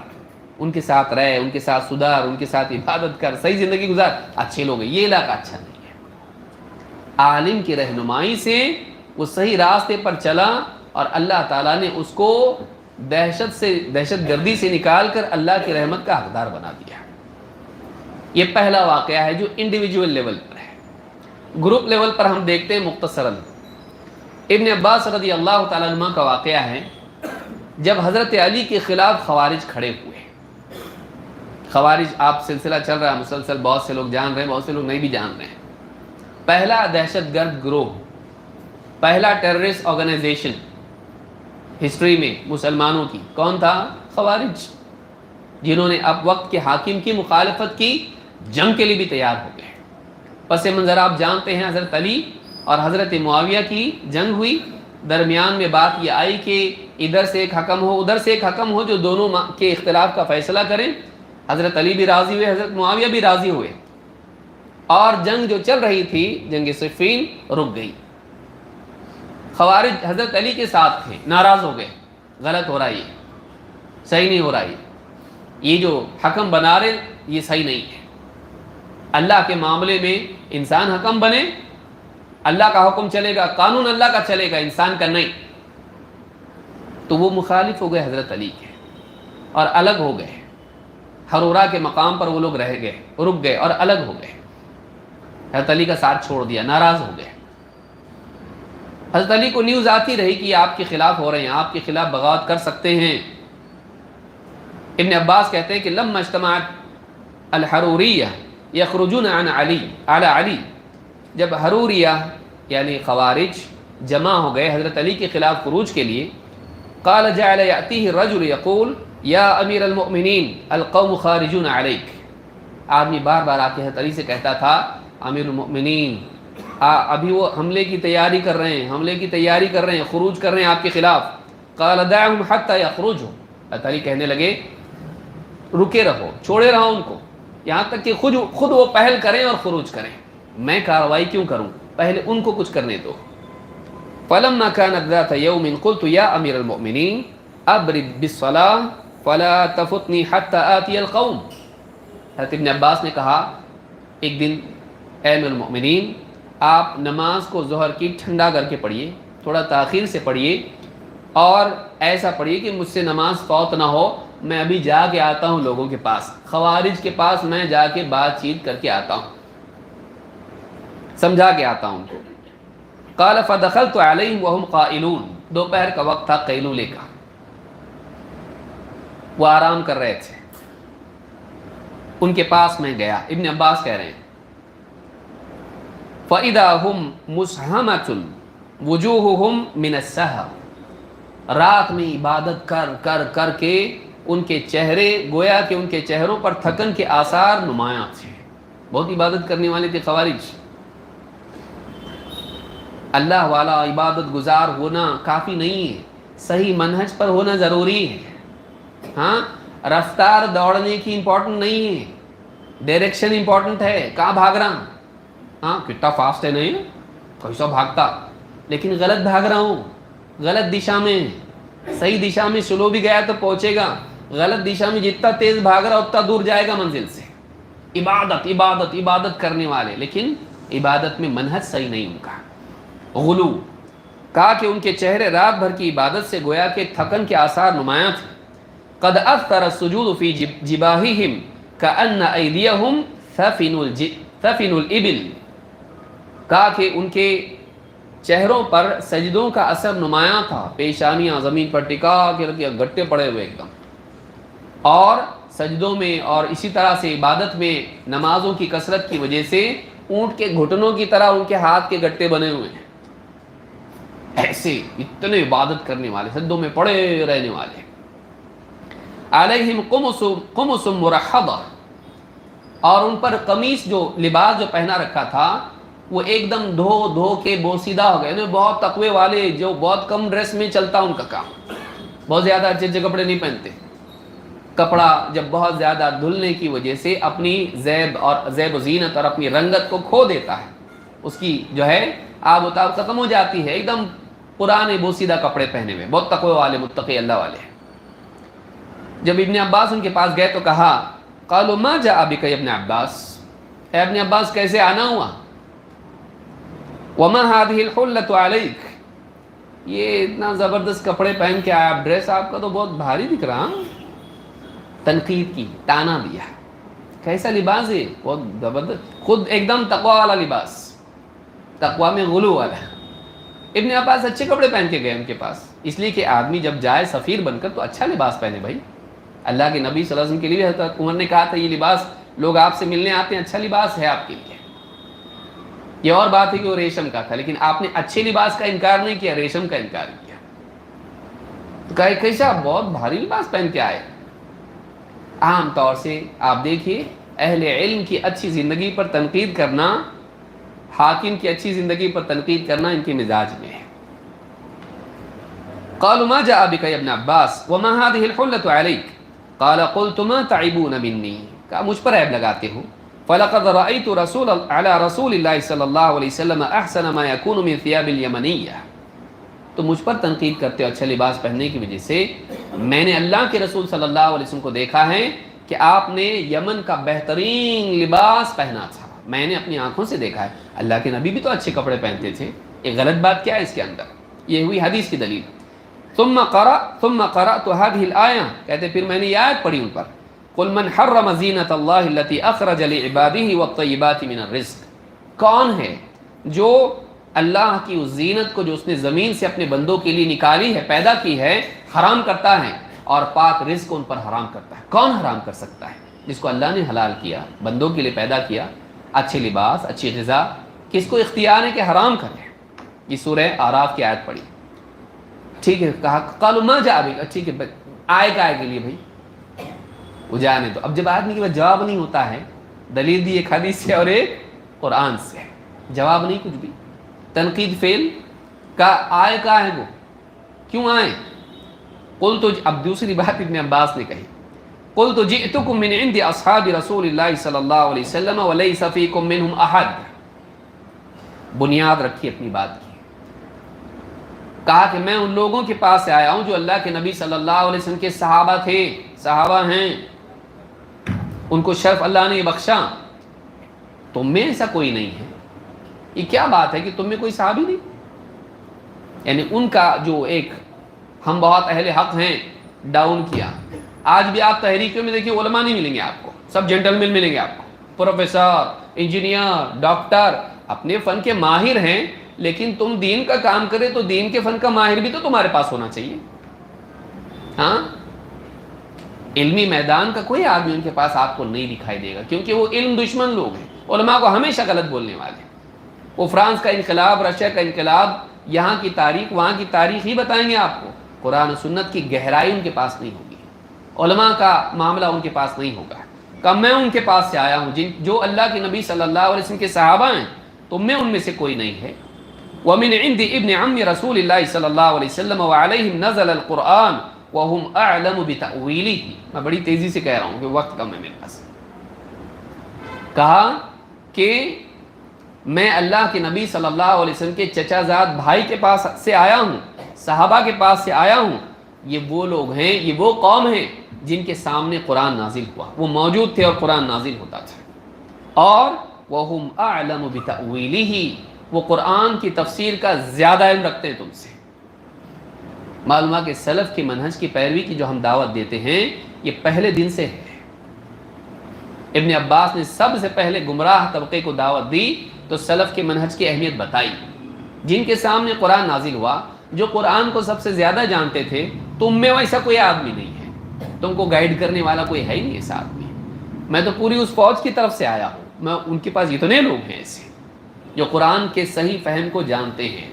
ان کے ساتھ رہ، ان کے ساتھ سدھار، ان کے ساتھ عبادت کر، صحیح زندگی گزار، اچھے لوگ ہیں، یہ علاقہ اچھا نہیں ہے۔ عالم کی رہنمائی سے وہ صحیح راستے پر چلا اور اللہ تعالیٰ نے اس کو دہشت گردی سے نکال کر اللہ کی رحمت کا حقدار بنا دیا۔ یہ پہلا واقعہ ہے جو انڈیویجول لیول پر ہے۔ گروپ لیول پر ہم دیکھتے ہیں مختصراً ابن عباس رضی اللہ تعالیٰ عنہ کا واقعہ ہے جب حضرت علی کے خلاف خوارج کھڑے ہوئے۔ خوارج آپ سلسلہ چل رہا ہے مسلسل، بہت سے لوگ جان رہے ہیں، بہت سے لوگ نہیں بھی جان رہے ہیں۔ پہلا دہشت گرد گروہ، پہلا ٹیررسٹ آرگنائزیشن ہسٹری میں مسلمانوں کی کون تھا؟ خوارج، جنہوں نے اب وقت کے حاکم کی مخالفت کی، جنگ کے لیے بھی تیار ہو گئے۔ پس منظر آپ جانتے ہیں، حضرت علی اور حضرت معاویہ کی جنگ ہوئی، درمیان میں بات یہ آئی کہ ادھر سے ایک حکم ہو ادھر سے ایک حکم ہو جو دونوں کے اختلاف کا فیصلہ کریں۔ حضرت علی بھی راضی ہوئے، حضرت معاویہ بھی راضی ہوئے، اور جنگ جو چل رہی تھی جنگ صفین رک گئی۔ خوارج حضرت علی کے ساتھ تھے، ناراض ہو گئے، غلط ہو رہا ہے، یہ صحیح نہیں ہو رہا ہے، یہ جو حکم بنا رہے یہ صحیح نہیں ہے۔ اللہ کے معاملے میں انسان حکم بنے، اللہ کا حکم چلے گا، قانون اللہ کا چلے گا، انسان کا نہیں۔ تو وہ مخالف ہو گئے حضرت علی کے اور الگ ہو گئے۔ حرورہ کے مقام پر وہ لوگ رہ گئے، رک گئے اور الگ ہو گئے، حضرت علی کا ساتھ چھوڑ دیا، ناراض ہو گئے۔ حضرت علی کو نیوز آتی رہی کہ یہ آپ کے خلاف ہو رہے ہیں، آپ کے خلاف بغاوت کر سکتے ہیں۔ ابن عباس کہتے ہیں کہ لما اجتمعت الحروریہ یخرجون عن علی علی علی، جب حروریہ یعنی خوارج جمع ہو گئے حضرت علی کے خلاف خروج کے لیے، قال جعل یأتیہ الرجل یقول یا امیر المؤمنین القوم خارجون علیک، آدمی بار بار آ کے حضرت علی سے کہتا تھا امیر المؤمنین ابھی وہ حملے کی تیاری کر رہے ہیں، خروج کر رہے ہیں آپ کے خلاف۔ قال دعهم حتى يخرجوا، حضرت علی کہنے لگے رکے رہو، چھوڑے رہو ان کو یہاں تک کہ خود وہ پہل کریں اور خروج کریں، میں کارروائی کیوں کروں، پہلے ان کو کچھ کرنے دو۔ فلما كانت ذات يوم قلت يا امیر المؤمنین ابرد بالصلاة فلا تفتنی حتى آتی القوم، حضرت ابن عباس نے کہا ایک دن اے امیر المؤمنین آپ نماز کو ظہر کی ٹھنڈا کر کے پڑھیے، تھوڑا تاخیر سے پڑھیے، اور ایسا پڑھیے کہ مجھ سے نماز فوت نہ ہو، میں ابھی جا کے آتا ہوں لوگوں کے پاس، خوارج کے پاس میں جا کے بات چیت کر کے آتا ہوں، سمجھا کے آتا ہوں ان کو۔ قال فدخلت علیہم وهم قائلون، دوپہر کا وقت تھا قیلولے کا، وہ آرام کر رہے تھے، ان کے پاس میں گیا۔ ابن عباس کہہ رہے ہیں فَإِذَا هُمْ مُسْحَمَةٌ وُجُوهُهُمْ مِنَ السَّهَرِ، رات میں عبادت کر کر کے ان کے چہرے گویا کہ ان کے چہروں پر تھکن کے آثار نمایاں تھے، بہت عبادت کرنے والے تھے خوارج۔ اللہ والا عبادت گزار ہونا کافی نہیں ہے، صحیح منہج پر ہونا ضروری ہے۔ ہاں، رفتار دوڑنے کی امپورٹنٹ نہیں ہے، ڈائریکشن امپورٹنٹ ہے، کہاں بھاگ رہا ہوں، ہاں کتنا فاسٹ ہے، نہیں کیسا بھاگتا، لیکن غلط بھاگ رہا ہوں، غلط دشا میں، صحیح دشا میں سلو بھی گیا تو پہنچے گا، غلط دشا میں جتنا تیز بھاگ رہا اتنا دور جائے گا منزل سے۔ عبادت کرنے والے، لیکن عبادت میں منہج صحیح نہیں ان کا، غلو۔ کہا کہ ان کے چہرے رات بھر کی عبادت سے گویا کہ تھکن کے آثار نمایاں تھے۔ قد اثر السجود فی جباہہم کأن ایدیہم ثفن الابل، کہا کہ ان کے چہروں پر سجدوں کا اثر نمایاں تھا، پیشانیاں زمین پر ٹکا کے رکھے، گٹے پڑے ہوئے ایک دم، اور سجدوں میں اور اسی طرح سے عبادت میں نمازوں کی کثرت کی وجہ سے اونٹ کے گھٹنوں کی طرح ان کے ہاتھ کے گٹے بنے ہوئے ہیں، ایسے اتنے عبادت کرنے والے، سجدوں میں پڑے رہنے والے۔ علیہم قمص مرحضہ، اور ان پر قمیص جو لباس جو پہنا رکھا تھا وہ ایک دم دھو کے بوسیدہ ہو گئے. بہت تقوی والے جو بہت کم ڈریس میں چلتا ان کا کام, بہت زیادہ اچھے اچھے کپڑے نہیں پہنتے. کپڑا جب بہت زیادہ دھلنے کی وجہ سے اپنی زیب و زینت اور اپنی رنگت کو کھو دیتا ہے, اس کی جو ہے آب و تاب ختم ہو جاتی ہے. ایک دم پرانے بوسیدہ کپڑے پہنے ہوئے, بہت تقوی والے متقی اللہ والے. جب ابن عباس ان کے پاس گئے تو کہا قالوا ما جاء بك ابن عباس, اے ابن عباس کیسے آنا ہوا؟ وما هذه الحلة عليك, یہ اتنا زبردست کپڑے پہن کے آیا, ڈریس آپ کا تو بہت بھاری دکھ رہا. تنقید کی, تانا دیا, کیسا لباس ہے, بہت زبردست, خود ایک دم تقوی والا لباس, تقوی میں غلو والا. ابن عباس اچھے کپڑے پہن کے گئے ان کے پاس, اس لیے کہ آدمی جب جائے سفیر بن کر تو اچھا لباس پہنے بھائی. اللہ کے نبی صلی اللہ علیہ وسلم کے لیے حضرت عمر نے کہا تھا یہ لباس لوگ آپ سے ملنے آتے ہیں, اچھا لباس ہے آپ کے لیے. یہ اور بات ہے کہ وہ ریشم کا تھا, لیکن آپ نے اچھے لباس کا انکار نہیں کیا, ریشم کا انکار کیا. تو کہا کیسا بہت بھاری لباس پہن کے آئے. عام طور سے آپ دیکھیے اہل علم کی اچھی زندگی پر تنقید کرنا, حاکم کی اچھی زندگی پر تنقید کرنا ان کے مزاج میں ہے. قالوا ما جاء بك يا ابن عباس وما هذه الحلة عليك قال قلت ما تعيبون مني, کہا مجھ پر عیب لگاتے ہو. فلقد رأيت على رسول الله صلى الله عليه وسلم احسن ما يكون من ثياب اليمنية, تو مجھ پر تنقید کرتے ہو اچھا لباس پہننے کی وجہ سے. میں نے اللہ کے رسول صلی اللہ علیہ وسلم کو دیکھا ہے کہ آپ نے یمن کا بہترین لباس پہنا تھا, میں نے اپنی آنکھوں سے دیکھا ہے. اللہ کے نبی بھی تو اچھے کپڑے پہنتے تھے, ایک غلط بات کیا ہے اس کے اندر؟ یہ ہوئی حدیث کی دلیل. ثم قرأت هذه الآية, کہتے پھر میں نے یہ آیت پڑھی ان پر. قل من حرم زینت اللہ التي اخرج لعباده والطیبات من الرزق, کون ہے جو اللہ کی اس زینت کو جو اس نے زمین سے اپنے بندوں کے لیے نکالی ہے, پیدا کی ہے, حرام کرتا ہے, اور پاک رزق کو ان پر حرام کرتا ہے. کون حرام کر سکتا ہے؟ جس کو اللہ نے حلال کیا, بندوں کے لیے پیدا کیا, اچھے لباس, اچھی غذا, کس کو اختیار ہے کہ حرام کرے؟ یہ سورہ اعراف کی آیت پڑھی. ٹھیک ہے, کہا قالوا ما جاء بك, ٹھیک ہے آئے کا آئے کے لیے بھائی وہ جانے دو. اب جب آدمی کے پاس جواب نہیں ہوتا ہے, دلیل دی ایک حدیث سے اور ایک قرآن سے, جواب نہیں کچھ بھی, تنقید فیل کا آئے کا ہے وہ, کیوں آئے؟ قلت, اب دوسری بات ابن عباس نے کہی, قلت جئتکم من عند اصحاب رسول اللہ صلی اللہ علیہ وسلم وليس فيكم منهم احد. بنیاد رکھی اپنی بات کی, کہا کہ میں ان لوگوں کے پاس سے آیا ہوں جو اللہ کے نبی صلی اللہ علیہ وسلم کے صحابہ تھے, صحابہ ہیں, ان کو شرف اللہ نے بخشا, تم میں ایسا کوئی نہیں ہے. یہ کیا بات ہے کہ تم میں کوئی صحابی نہیں؟ یعنی ان کا جو ایک ہم بہت اہل حق ہیں ڈاؤن کیا. آج بھی آپ تحریکوں میں دیکھیے علماء نہیں ملیں گے آپ کو, سب جنٹل مین ملیں گے آپ کو, پروفیسر, انجینئر, ڈاکٹر, اپنے فن کے ماہر ہیں, لیکن تم دین کا کام کرے تو دین کے فن کا ماہر بھی تو تمہارے پاس ہونا چاہیے. ہاں, علمی میدان کا کوئی آدمی ان کے پاس آپ کو نہیں دکھائی دے گا, کیونکہ وہ علم دشمن لوگ ہیں, علماء کو ہمیشہ غلط بولنے والے. وہ فرانس کا انقلاب, رشیا کا انقلاب, یہاں کی تاریخ وہاں کی تاریخ ہی بتائیں گے آپ کو. قرآن و سنت کی گہرائی ان کے پاس نہیں ہوگی, علماء کا معاملہ ان کے پاس نہیں ہوگا. کہ میں ان کے پاس سے آیا ہوں جو اللہ کے نبی صلی اللہ علیہ وسلم کے صحابہ ہیں, تو میں ان میں سے کوئی نہیں ہے. ومن عند ابن عم رسول اللہ صلی اللہ علیہ وسلم وعلیہم نزل القرآن وهم اعلم بتأویلہ. میں بڑی تیزی سے کہہ رہا ہوں کہ وقت کم ہے میرے پاس. کہا کہ میں اللہ کے نبی صلی اللہ علیہ وسلم کے چچا زاد بھائی کے پاس سے آیا ہوں, صحابہ کے پاس سے آیا ہوں. یہ وہ لوگ ہیں, یہ وہ قوم ہیں جن کے سامنے قرآن نازل ہوا, وہ موجود تھے اور قرآن نازل ہوتا تھا. اور وهم اعلم بتأویلہ, وہ قرآن کی تفسیر کا زیادہ علم رکھتے ہیں تم سے. معلوم ہے کہ سلف کی منہج کی پیروی کی جو ہم دعوت دیتے ہیں یہ پہلے دن سے ہے. ابن عباس نے سب سے پہلے گمراہ طبقے کو دعوت دی تو سلف کے منہج کی اہمیت بتائی. جن کے سامنے قرآن نازل ہوا, جو قرآن کو سب سے زیادہ جانتے تھے, تم میں ویسا کوئی آدمی نہیں ہے, تم کو گائیڈ کرنے والا کوئی ہے ہی نہیں ایسا آدمی. میں تو پوری اس فوج کی طرف سے آیا ہوں, میں ان کے پاس اتنے لوگ ہیں ایسے جو قرآن کے صحیح فہم کو جانتے ہیں.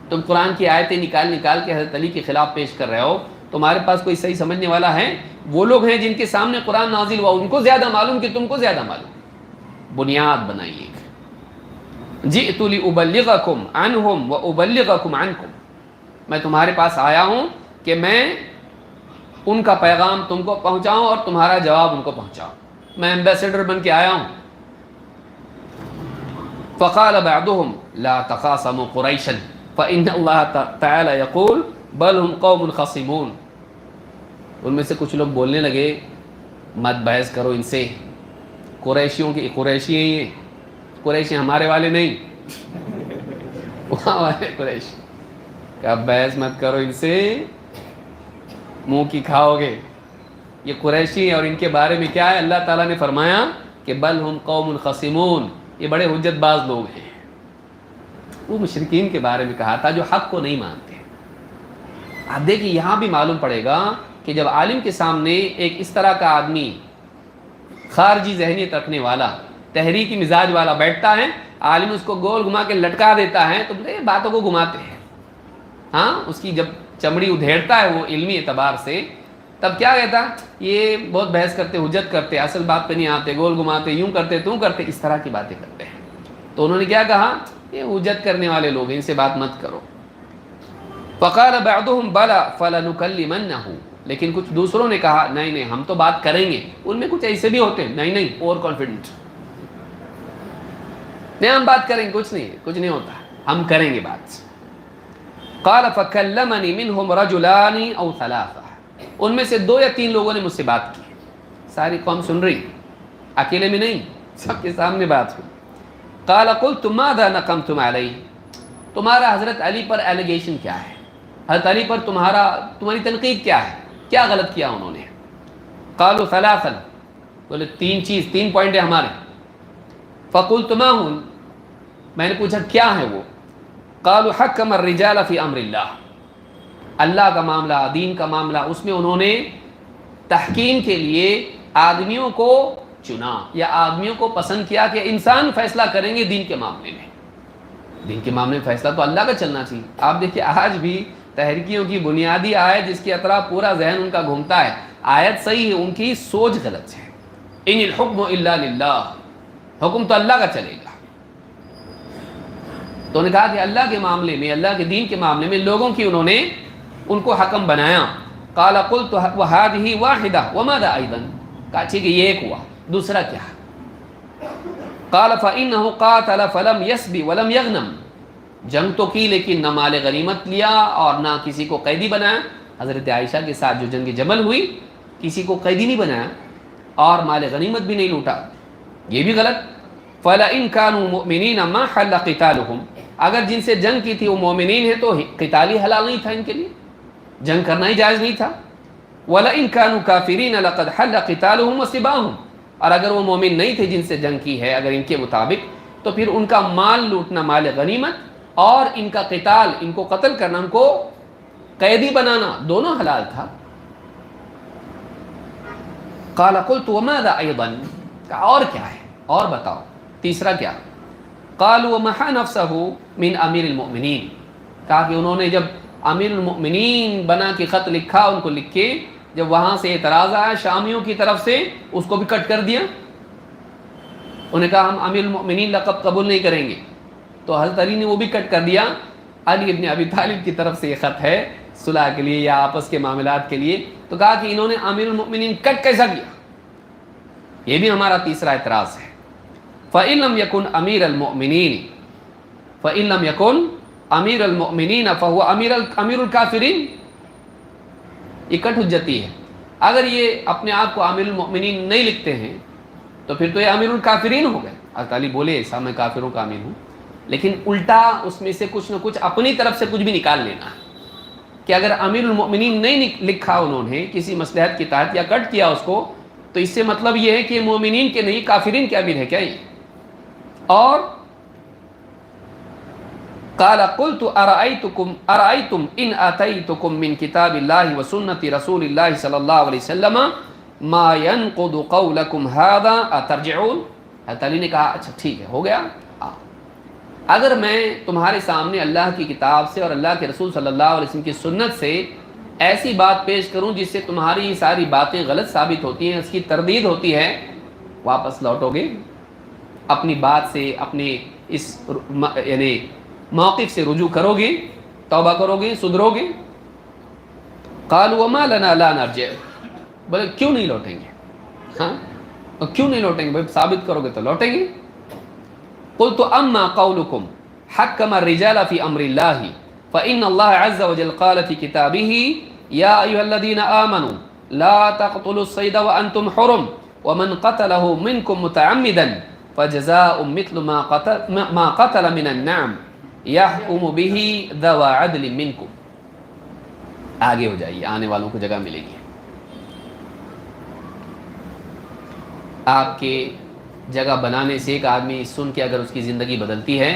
تم قرآن کی آیتیں نکال کے حضرت علی کے خلاف پیش کر رہے ہو, تمہارے پاس کوئی صحیح سمجھنے والا ہے؟ وہ لوگ ہیں جن کے سامنے قرآن نازل ہوا, ان کو زیادہ معلوم کہ تم کو زیادہ معلوم. بنیاد بنائیے. جئت لأبلغکم عنہم وأبلغکم عنکم، میں تمہارے پاس آیا ہوں کہ میں ان کا پیغام تم کو پہنچاؤں اور تمہارا جواب ان کو پہنچاؤں. میں ایمبیسیڈر بن کے آیا ہوں. فقال بعضهم لا تخاصموا قریشا فإن اللہ تعالی یقول بل هم قوم خصمون. ان میں سے کچھ لوگ بولنے لگے مت بحث کرو ان سے، قریشیوں کی قریشی ہیں یہ، قریشی ہمارے والے نہیں، وہاں والے قریشی. کہ بحث مت کرو ان سے، منہ کی کھاؤ گے. یہ قریشی اور ان کے بارے میں کیا ہے؟ اللہ تعالیٰ نے فرمایا کہ بل ہم قوم خصمون، یہ بڑے حجت باز لوگ ہیں. وہ مشرکین کے بارے میں کہا تھا جو حق کو نہیں مانتے. آپ دیکھیں یہاں بھی معلوم پڑے گا کہ جب عالم کے سامنے ایک اس طرح کا آدمی خارجی ذہنیت رکھنے والا، تحریکی مزاج والا بیٹھتا ہے، عالم اس کو گول گھما کے لٹکا دیتا ہے تو باتوں کو گھماتے ہیں. ہاں، اس کی جب چمڑی ادھیڑتا ہے وہ علمی اعتبار سے، تب کیا کہتا؟ یہ بہت بحث کرتے، حجت کرتے، اصل بات پہ نہیں آتے، گول گھماتے، یوں کرتے توں کرتے، اس طرح کی باتیں کرتے ہیں. تو انہوں نے کیا کہا؟ یہ حجت کرنے والے لوگ ہیں، ان سے بات مت کرو. فقال بعضهم بلا فلنكلمنه، لیکن کچھ دوسروں نے کہا نہیں نہیں ہم تو بات کریں گے. ان میں کچھ ایسے بھی ہوتے ہیں نہیں اوور کانفیڈنٹ، نہیں ہم بات کریں گے، کچھ نہیں ہوتا، ہم کریں گے بات. قال فكلمني منهم رجلان او ثلاثه، ان میں سے 2 یا 3 لوگوں نے مجھ سے بات کی. ساری قوم سن رہی، اکیلے میں نہیں، سب کے سامنے بات ہوئی. قال قلت ماذا نقمتم علیہ، تمہارا حضرت علی پر ایلیگیشن کیا ہے؟ حضرت علی پر تمہاری تنقید کیا ہے؟ کیا غلط کیا انہوں نے؟ قالوا ثلاثا، بولے 3 پوائنٹ ہیں ہمارے. فقلت ما هن، میں نے پوچھا کیا ہے وہ؟ قالوا حکم الرجال فی امر اللہ، اللہ کا معاملہ، دین کا معاملہ، اس میں انہوں نے تحکیم کے لیے آدمیوں کو چنا یا آدمیوں کو پسند کیا کہ انسان فیصلہ کریں گے دین کے معاملے میں. دین کے معاملے میں فیصلہ تو اللہ کا چلنا چاہیے. آپ دیکھیں آج بھی تحریکیوں کی بنیادی آیت جس کے اطراف پورا ذہن ان کا گھومتا ہے، آیت صحیح ہے، ان کی سوچ غلط ہے. ان الحکم الا للہ، حکم تو اللہ کا چلے گا. تو انہوں نے کہا کہ اللہ کے معاملے میں، اللہ کے دین کے معاملے میں لوگوں کی انہوں نے ان کو حکم بنایا. قال قلت وهذه واحدہ وماذا ايضا، کہا ٹھیک ہے یہ ایک ہوا، دوسرا کیا؟ قال فانه قاتل فلم يسبي ولم يغنم، جنگ تو کی لیکن نہ مال غنیمت لیا اور نہ کسی کو قیدی بنایا. حضرت عائشہ کے ساتھ جو جنگ جمل ہوئی کسی کو قیدی نہیں بنایا اور مال غنیمت بھی نہیں لوٹا، یہ بھی غلط. فلئن كانوا مؤمنين ما حل قتالهم، اگر جن سے جنگ کی تھی وہ مومنین ہیں تو قتال ہی حلال نہیں تھا ان کے لیے، جنگ کرنا ہی جائز نہیں تھا. وَلَئِن كَانُوا كَافِرِينَ لَقَدْ حَلَّ قِتَالُهُمْ وَسِبَاهُمْ، اور اگر وہ مومن نہیں تھے جن سے جنگ کی ہے اگر ان کے مطابق، تو پھر ان کا مال لوٹنا، مال غنیمت، اور ان کا قتال، ان کو قتل کرنا، ان کو قیدی بنانا، دونوں حلال تھا. قال قلت وماذا ايضا، اور کیا ہے اور بتاؤ، تیسرا کیا؟ قالوا ومحى نفسه من امیر المؤمنین، کہا کہ انہوں نے جب امیر المؤمنین بنا کے خط لکھا، ان کو لکھ کے جب وہاں سے اعتراض آیا شامیوں کی طرف سے، اس کو بھی کٹ کر دیا. انہوں نے کہا ہم امیر المؤمنین لقب قبول نہیں کریں گے، تو حضرت علی نے وہ بھی کٹ کر دیا. علی ابن ابی طالب کی طرف سے یہ خط ہے صلح کے لیے یا آپس کے معاملات کے لیے، تو کہا کہ انہوں نے امیر المؤمنین کٹ کیسا کیا؟ یہ بھی ہمارا تیسرا اعتراض ہے. فإن لم يكن أمير المؤمنين فإن لم يكن أمير المؤمنين فهو أمير الكافرين، یہ کٹ حجتی ہے. اگر یہ اپنے آپ کو امیر المؤمنین نہیں لکھتے ہیں تو پھر تو یہ امیر الکافرین ہو گئے. حضرت علی بولے ایسا میں کافروں کا امیر ہوں، لیکن الٹا اس میں سے کچھ نہ کچھ اپنی طرف سے کچھ بھی نکال لینا کہ اگر امیر المؤمنین نہیں لکھا انہوں نے کسی مصلحت کے تحت یا کٹ کیا اس کو، تو اس سے مطلب یہ ہے کہ مومنین کے نہیں کافرین کے امیر ہے کیا یہ؟ اور قال قلت ارأيتم ان آتيتكم من كتاب الله وسنة رسول الله صلى الله عليه وسلم ما ينقض قولكم هذا اترجعون. حضرت علی نے کہا اچھا ٹھیک ہے ہو گیا، اگر میں تمہارے سامنے اللہ کی کتاب سے اور اللہ کے رسول صلی اللہ علیہ وسلم کی سنت سے ایسی بات پیش کروں جس سے تمہاری ساری باتیں غلط ثابت ہوتی ہیں، اس کی تردید ہوتی ہے، واپس لوٹو گے؟ اپنی بات سے، اپنے اس یعنی موقف سے رجوع کرو گے، توبہ کرو گے، سدھرو گے؟ قالوا وما لنا لا نرجع، بولے کیوں نہیں لوٹیں گے؟ ہاں اور کیوں نہیں لوٹیں گے؟ بھائی ثابت کرو گے تو لوٹیں گے۔ قلت اما قولكم حكم الرجال في امر الله فان الله عز وجل قال في كتابه يا ايها الذين امنوا لا تقتلوا الصيد وانتم حرم ومن قتله منكم متعمدا فجزاء مثل ما قتل من النعم يحكم به ذو عدل منكم۔ آگے ہو جائیے، آنے والوں کو جگہ ملے گی۔ آپ کے جگہ بنانے سے ایک آدمی سن کے اگر اس کی زندگی بدلتی ہے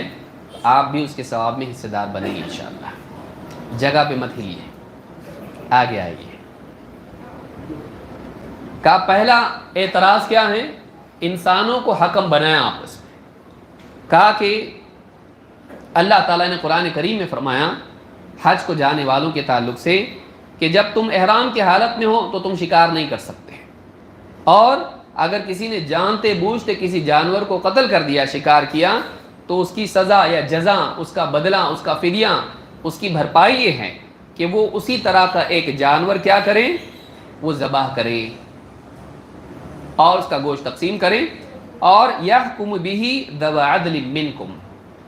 تو آپ بھی اس کے ثواب میں حصے دار بنیں گے انشاءاللہ۔ جگہ پہ مت ہلیے، آگے آئیے۔ کا پہلا اعتراض کیا ہے؟ انسانوں کو حکم بنایا آپس میں۔ کہا کہ اللہ تعالیٰ نے قرآن کریم میں فرمایا حج کو جانے والوں کے تعلق سے کہ جب تم احرام کی حالت میں ہو تو تم شکار نہیں کر سکتے، اور اگر کسی نے جانتے بوجھتے کسی جانور کو قتل کر دیا، شکار کیا، تو اس کی سزا یا جزا، اس کا بدلہ، اس کا فدیہ، اس کی بھرپائی یہ ہے کہ وہ اسی طرح کا ایک جانور کیا کریں؟ وہ ذبح کریں اور اس کا گوشت تقسیم کریں، اور یحکم بہ ذو عدل منکم،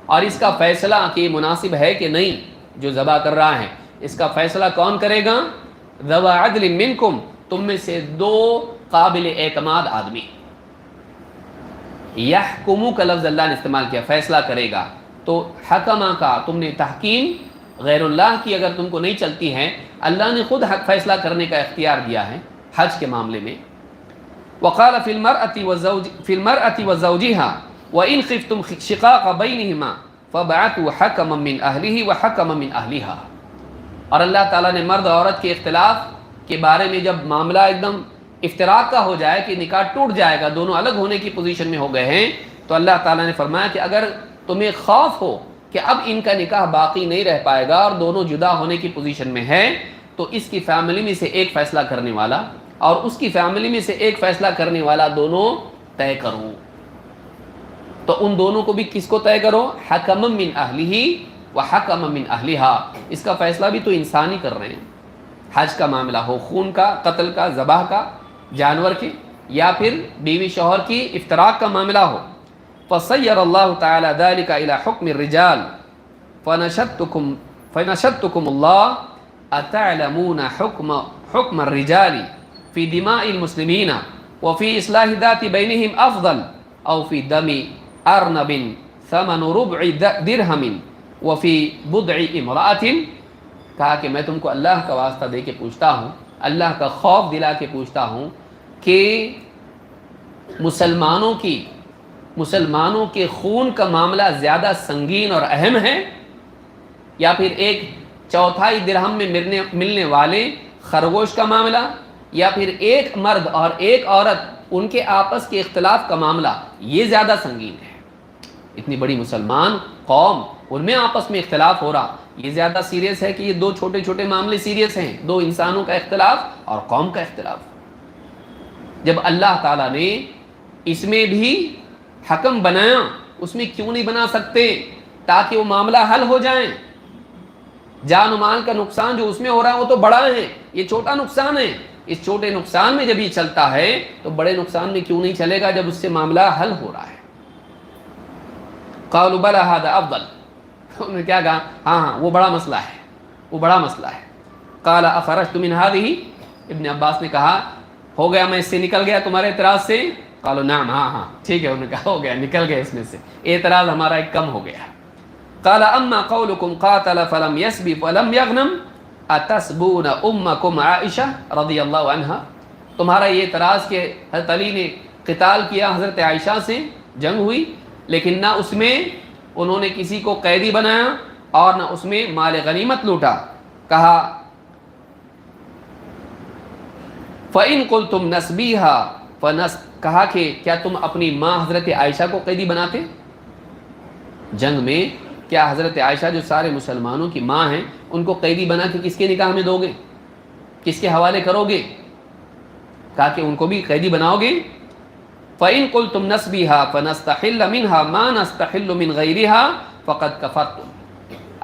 اور اس کا فیصلہ کہ مناسب ہے کہ نہیں جو ذبح کر رہا ہے، اس کا فیصلہ کون کرے گا؟ ذو عدل منکم، تم میں سے دو قابل اعتماد آدمی۔ یحکمو کا لفظ اللہ نے استعمال کیا، فیصلہ کرے گا۔ تو حکمہ کا تم نے تحکیم غیر اللہ کی اگر تم کو نہیں چلتی ہے، اللہ نے خود حق فیصلہ کرنے کا اختیار دیا ہے حج کے معاملے میں۔ وقال فی المرأة وزوجها وإن خفتم شقاق بینہما فابعثوا حکما من اہلہ وحکما من اہلہا۔ اور اللہ تعالیٰ نے مرد عورت کے اختلاف کے بارے میں جب معاملہ ایک دم افتراق کا ہو جائے کہ نکاح ٹوٹ جائے گا، دونوں الگ ہونے کی پوزیشن میں ہو گئے ہیں، تو اللہ تعالیٰ نے فرمایا کہ اگر تمہیں خوف ہو کہ اب ان کا نکاح باقی نہیں رہ پائے گا اور دونوں جدا ہونے کی پوزیشن میں ہے، تو اس کی فیملی میں سے ایک فیصلہ کرنے والا اور اس کی فیملی میں سے ایک فیصلہ کرنے والا دونوں طے کرو۔ تو ان دونوں کو بھی کس کو طے کرو؟ حکم من اہلہ و حکم من اہلہا۔ اس کا فیصلہ بھی تو انسان ہی کر رہے ہیں، حج کا معاملہ ہو، خون کا، قتل کا، ذبح کا، جانور کے، یا پھر بیوی شوہر کی افتراق کا معاملہ ہو۔ فصیر اللہ تعالی ذلک الی حکم الرجال فنشدتکم اللہ اتعلمون حکم الرجال فی دماء المسلمین وفی اصلاح ذات بینہم افضل او فی دم ارنب ثمن ربع درہم وفی بضع امرأۃ۔ کہا کہ میں تم کو اللہ کا واسطہ دے کے پوچھتا ہوں، اللہ کا خوف دلا کے پوچھتا ہوں کہ مسلمانوں کے خون کا معاملہ زیادہ سنگین اور اہم ہے، یا پھر ایک چوتھائی درہم میں ملنے والے خرگوش کا معاملہ، یا پھر ایک مرد اور ایک عورت ان کے آپس کے اختلاف کا معاملہ، یہ زیادہ سنگین ہے۔ اتنی بڑی مسلمان قوم، ان میں آپس میں اختلاف ہو رہا، یہ زیادہ سیریس ہے کہ یہ دو چھوٹے چھوٹے معاملے سیریس ہیں، دو انسانوں کا اختلاف اور قوم کا اختلاف۔ جب اللہ تعالیٰ نے اس میں بھی حکم بنایا، اس میں کیوں نہیں بنا سکتے تاکہ وہ معاملہ حل ہو جائیں؟ جان و مال کا نقصان جو اس میں ہو رہا ہے وہ تو بڑا ہے، یہ چھوٹا نقصان ہے۔ اس چھوٹے نقصان میں جب یہ چلتا ہے تو بڑے نقصان میں کیوں نہیں چلے گا جب اس سے معاملہ حل ہو رہا ہے؟ قالوا بلا هذا افضل، انہوں نے کیا کہا؟ ہاں وہ بڑا مسئلہ ہے، وہ بڑا مسئلہ ہے۔ قال اخرجت من هذه، ابن عباس نے کہا ہو گیا میں اس سے نکل گیا تمہارے اعتراض سے؟ قالوا نعم، ہاں ٹھیک ہے، انہوں نے کہا ہو گیا، نکل گیا اس میں سے، اعتراض ہمارا ایک کم ہو گیا۔ قال اما قولكم قاتل فلم يسب فلم يغنم اتسبون امكم عائشہ رضی اللہ عنہا، تمہارا یہ اعتراض کہ حضرت علی نے قتال کیا حضرت عائشہ سے، جنگ ہوئی، لیکن نہ اس میں انہوں نے کسی کو قیدی بنایا اور نہ اس میں مال غنیمت لوٹا، کہا فَإِن قُلْتُمْ نَسْبِيهَا، کہا کہ کیا تم اپنی ماں حضرت عائشہ کو قیدی بناتے؟ جنگ میں کیا حضرت عائشہ جو سارے مسلمانوں کی ماں ہیں ان کو قیدی بنا کے کس کے نکاح میں دو گے، کس کے حوالے کرو گے؟ کہا کہ ان کو بھی قیدی بناؤ گے؟ فَإِن قُلْتُمْ نَسْبِهَا فَنَسْتَحِلَّ مِنْهَا مَا نَسْتَحِلُّ مِنْ غَيْرِهَا فَقَدْ كَفَرْتُمْ،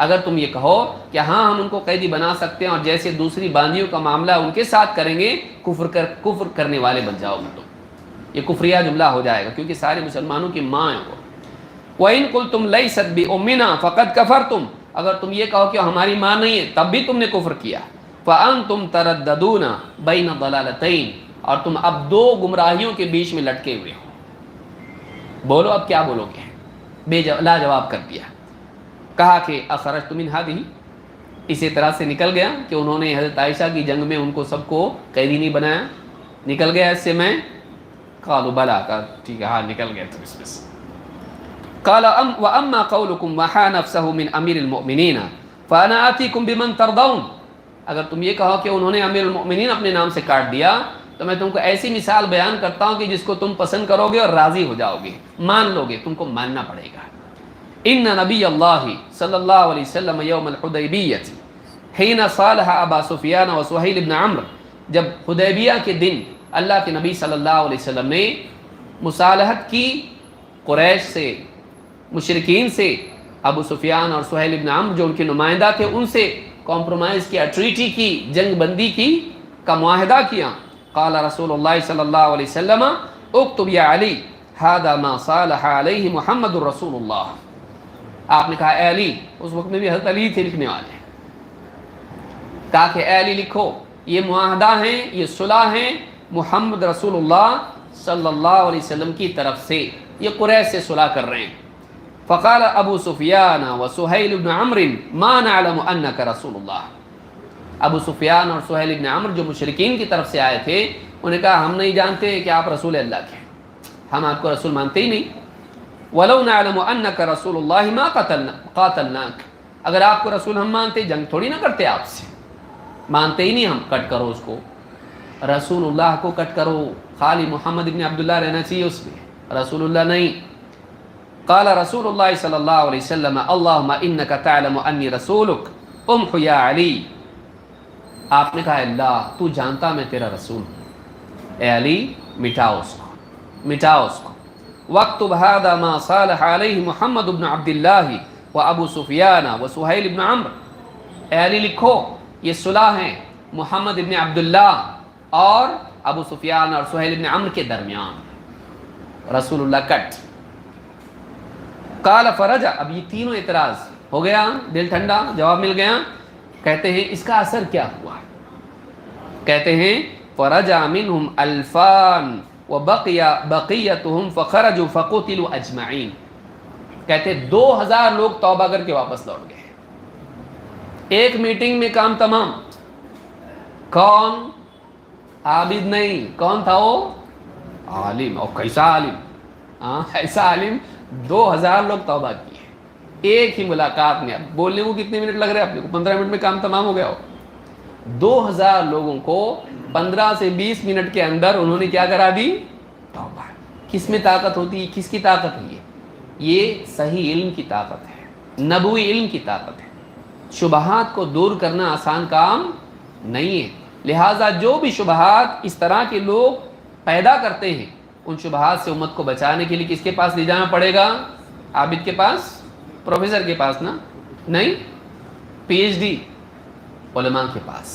اگر تم یہ کہو کہ ہاں ہم ان کو قیدی بنا سکتے ہیں اور جیسے دوسری باندیوں کا معاملہ ان کے ساتھ کریں گے، کفر کرنے والے بن جاؤ گے تم. یہ کفریہ جملہ ہو جائے گا کیونکہ سارے مسلمانوں کی ماں ہے وہ. وَإِن قُلْتُمْ لَيْسَتْ بِأُمِّنَا فَقَدْ كَفَرْتُمْ، اگر تم یہ کہو کہ ہماری ماں نہیں ہے تب بھی تم نے کفر کیا. فَأَنْتُمْ تَرَدَّدُونَ بَيْنَ ضَلَالَتَيْنِ، اور تم اب دو گمراہیوں کے بیچ میں لٹکے ہوئے ہو. بولو اب کیا بولو گے؟ لاجواب کر دیا. کہا کہ اخرجتم من هذه، اسی طرح سے نکل گیا کہ انہوں نے حضرت عائشہ کی جنگ میں ان کو سب کو قیدی نہیں بنایا، نکل گیا اس سے میں؟ قالوا بلا، کہا ٹھیک ہے ہاں نکل گیا تو اس میں سے. قال واما قولكم وحا نفسه من امیر المؤمنین فانا آتيكم بمن ترضون، اگر تم یہ کہو کہ انہوں نے امیر المؤمنین اپنے نام سے کاٹ دیا تو میں تم کو ایسی مثال بیان کرتا ہوں کہ جس کو تم پسند کرو گے اور راضی ہو جاؤ گے، مان لو گے، تم کو ماننا پڑے گا. ان نبی اللہ صلی اللہ علیہ وسلم یوم الحدیبیہ حین صالح ابا سفیان و سہیل بن عمرو، جب حدیبیہ کے دن اللہ کے نبی صلی اللہ علیہ وسلم نے مصالحت کی قریش سے، مشرکین سے، ابو سفیان اور سہیل بن عمرو جو ان کے نمائندہ تھے ان سے کمپرومائز کیا، ٹریٹی کی، جنگ بندی کی، کا معاہدہ کیا. قال رسول اللہ صلی اللہ علیہ وسلم اکتب یا علی هذا ما صالح علیہ محمد رسول اللہ. آپ نے کہا اے علی، اس وقت میں بھی حضرت علی تھے لکھنے والے، کہا کہ اے علی لکھو یہ معاہدہ ہیں، یہ صلح ہیں محمد رسول اللہ صلی اللہ علیہ وسلم کی طرف سے، یہ قریش سے صلح کر رہے ہیں. فقال ابو سفیان و سہیل بن عمرو ما نعلم انک رسول اللہ. ابو سفیان اور سہیل بن عمرو جو مشرکین کی طرف سے آئے تھے انہوں نے کہا ہم نہیں جانتے کہ آپ رسول اللہ کے، ہم آپ کو رسول مانتے ہی نہیں. وَلَوْ نَعْلَمُ أَنَّكَ رَسُولُ اللَّهِ مَا قَاتَلْنَاكَ، اگر آپ کو رسول ہم مانتے جنگ تھوڑی نہ کرتے آپ سے، مانتے ہی نہیں ہم. کٹ کرو اس کو، رسول اللہ کو کٹ کرو، خالی محمد ابن عبداللہ رہنا چاہیے اس میں، رسول اللہ نہیں. قال رسول اللہ صلی اللہ علیہ وسلم اللہم انک تعلم انی رسولک امحو یا علی. آپ نے کہا اللہ تو جانتا میں تیرا رسول ہوں، اے علی مٹاؤ اس کو، مٹاؤ اس کو. وَاكْتُبْ هَذَا مَا صَالَحَ عَلَيْهِ محمد بن عبد اللہ و ابو سفیان و سہیل بن عمرو. اے علی لکھو یہ صلح ہیں محمد ابن عبداللہ اور ابو سفیان اور سہیل بن عمرو کے درمیان. رسول اللہ کٹ. قال فرجع، اب یہ تینوں اعتراض ہو گیا، دل ٹھنڈا، جواب مل گیا. کہتے ہیں اس کا اثر کیا ہوا؟ کہتے ہیں فرجع منہم الفان وبقی بقیتہم فخرجوا فقتلوا اجمعین. کہتے 2000 لوگ توبہ کر کے واپس لوٹ گئے. ایک میٹنگ میں کام تمام. کون؟ عابد نہیں، کون تھا وہ؟ عالم. اور کیسا عالم؟ ایسا عالم 2000 لوگ توبہ کیے ایک ہی ملاقات میں. اب بولنے کو کتنے منٹ لگ رہے ہیں اپنے کو؟ 15 منٹ میں کام تمام ہو گیا ہو. 2000 لوگوں کو 15 سے 20 منٹ کے اندر انہوں نے کیا کرا دی؟ توبہ. کس میں طاقت ہوتی ہے؟ کس کی طاقت ہے یہ صحیح علم کی طاقت ہے، نبوی علم کی طاقت ہے. شبہات کو دور کرنا آسان کام نہیں ہے. لہٰذا جو بھی شبہات اس طرح کے لوگ پیدا کرتے ہیں ان شبہات سے امت کو بچانے کے لیے کس کے پاس لے جانا پڑے گا؟ عابد کے پاس، پروفیسر کے پاس نا، نہیں، پی ایچ ڈی علماء کے پاس.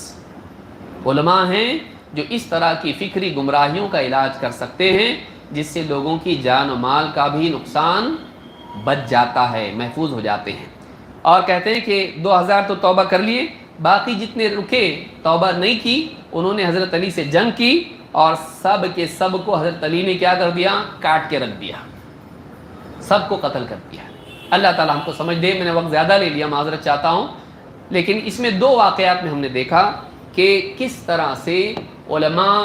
علماء ہیں جو اس طرح کی فکری گمراہیوں کا علاج کر سکتے ہیں جس سے لوگوں کی جان و مال کا بھی نقصان بچ جاتا ہے، محفوظ ہو جاتے ہیں. اور کہتے ہیں کہ 2000 تو توبہ کر لیے، باقی جتنے رکے توبہ نہیں کی انہوں نے حضرت علی سے جنگ کی اور سب کے سب کو حضرت علی نے کیا کر دیا؟ کاٹ کے رکھ دیا، سب کو قتل کر دیا. اللہ تعالیٰ ہم کو سمجھ دے. میں نے وقت زیادہ لے لیا، معذرت چاہتا ہوں. لیکن اس میں 2 واقعات میں ہم نے دیکھا کہ کس طرح سے علماء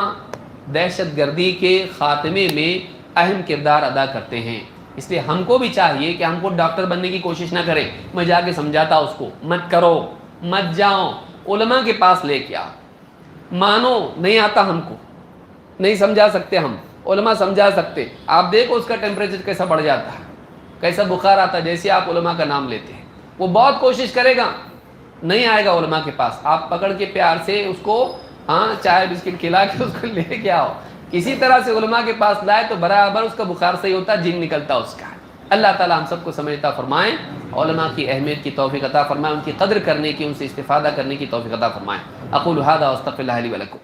دہشت گردی کے خاتمے میں اہم کردار ادا کرتے ہیں. اس لیے ہم کو بھی چاہیے کہ ہم کو ڈاکٹر بننے کی کوشش نہ کریں. میں جا کے سمجھاتا اس کو، مت کرو، مت جاؤ، علماء کے پاس لے کے آ. مانو نہیں آتا ہم کو، نہیں سمجھا سکتے ہم، علماء سمجھا سکتے. آپ دیکھو اس کا ٹیمپریچر کیسا بڑھ جاتا ہے، کیسا بخار آتا ہے جیسے آپ علماء کا نام لیتے ہیں. وہ بہت کوشش کرے گا، نہیں آئے گا علماء کے پاس. آپ پکڑ کے پیار سے اس کو چائے بسکٹ کھلا کے اس کو لے کے آؤ کسی طرح سے علماء کے پاس لائے تو برابر اس کا بخار صحیح ہوتا، جن نکلتا اس کا۔ اللہ تعالیٰ ہم سب کو سمجھتا فرمائیں، علماء کی اہمیت کی توفیق عطا فرمائیں، ان کی قدر کرنے کی، ان سے استفادہ کرنے کی توفیق عطا فرمائیں۔ اقول ھذا واستغفر اللہ لی ولکم۔